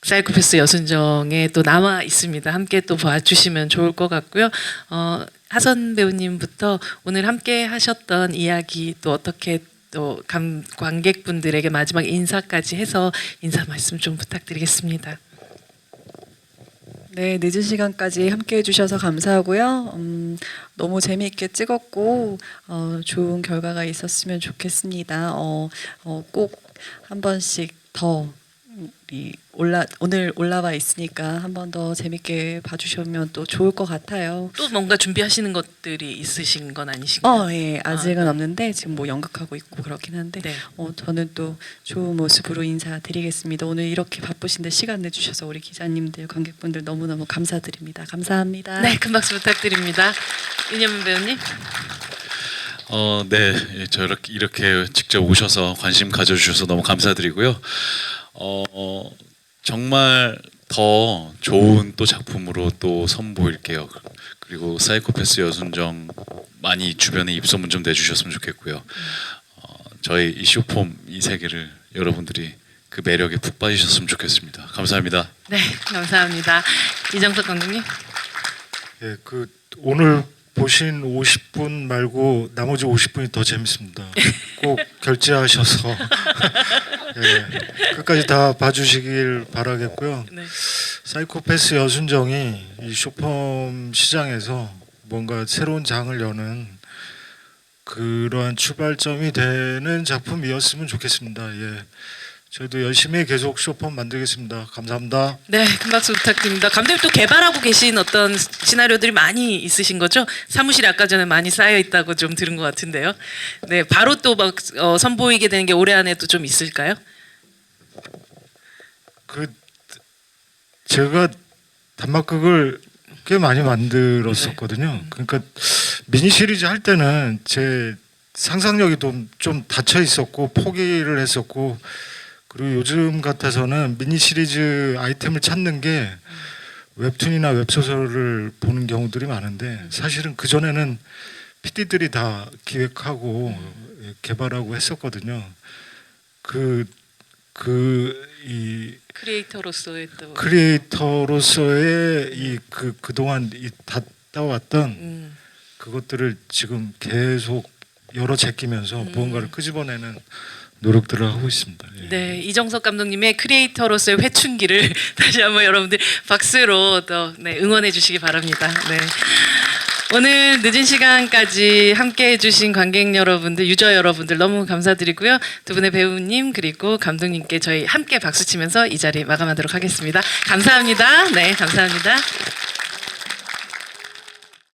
사이코패스 여순정에 또 남아 있습니다. 함께 또 봐주시면 좋을 것 같고요. 하선 배우님부터 오늘 함께 하셨던 이야기 또 어떻게 또 관객분들에게 마지막 인사까지 해서 인사 말씀 좀 부탁드리겠습니다. 네, 늦은 시간까지 함께 해주셔서 감사하고요. 너무 재미있게 찍었고 좋은 결과가 있었으면 좋겠습니다. 꼭 한 번씩 더 오늘 올라와 있으니까 한 번 더 재밌게 봐주시면 또 좋을 것 같아요. 또 뭔가 준비하시는 것들이 있으신 건 아니신가요? 예, 아직은 없는데 지금 뭐 연극하고 있고 그렇긴 한데 네. 저는 또 좋은 모습으로 인사드리겠습니다. 오늘 이렇게 바쁘신데 시간 내주셔서 우리 기자님들, 관객분들 너무너무 감사드립니다. 감사합니다. 네, 큰 박수 부탁드립니다. 윤여민 배우님. 네, 저 이렇게 직접 오셔서 관심 가져주셔서 너무 감사드리고요. 정말 더 좋은 또 작품으로 또 선보일게요. 그리고 사이코패스 여순정 많이 주변에 입소문 좀 내주셨으면 좋겠고요. 저희 이 쇼폼 이 세계를 여러분들이 그 매력에 푹 빠지셨으면 좋겠습니다. 감사합니다. 네, 감사합니다. 이정석 감독님. 예, 그 오늘 보신 50분 말고 나머지 50분이 더 재밌습니다. 꼭 결제하셔서 예, 끝까지 다 봐주시길 바라겠고요. 네. 사이코패스 여순정이 이 쇼폼 시장에서 뭔가 새로운 장을 여는 그러한 출발점이 되는 작품이었으면 좋겠습니다. 예, 저희도 열심히 계속 쇼폼 만들겠습니다. 감사합니다. 네, 큰 박수 부탁드립니다. 감독님 또 개발하고 계신 어떤 시나리오들이 많이 있으신 거죠? 사무실에 아까 전에 많이 쌓여 있다고 좀 들은 것 같은데요. 네, 바로 또 막 선보이게 되는 게 올해 안에도 좀 있을까요? 제가 단막극을 꽤 많이 만들었었거든요. 그러니까 미니 시리즈 할 때는 제 상상력이 좀 닫혀 있었고 포기를 했었고, 그리고 요즘 같아서는 미니 시리즈 아이템을 찾는 게 웹툰이나 웹소설을 보는 경우들이 많은데, 사실은 그 전에는 PD들이 다 기획하고 개발하고 했었거든요. 이 크리에이터로서의 이 그동안 닿아왔던 그것들을 지금 계속 열어 제끼면서 무언가를 끄집어내는 노력들을 하고 있습니다. 예. 네, 이정석 감독님의 크리에이터로서의 회춘기를 다시 한번 여러분들 박수로 또 응원해 주시기 바랍니다. 네. 오늘 늦은 시간까지 함께 해주신 관객 여러분들, 유저 여러분들 너무 감사드리고요. 두 분의 배우님 그리고 감독님께 저희 함께 박수 치면서 이 자리 마감하도록 하겠습니다. 감사합니다. 네, 감사합니다.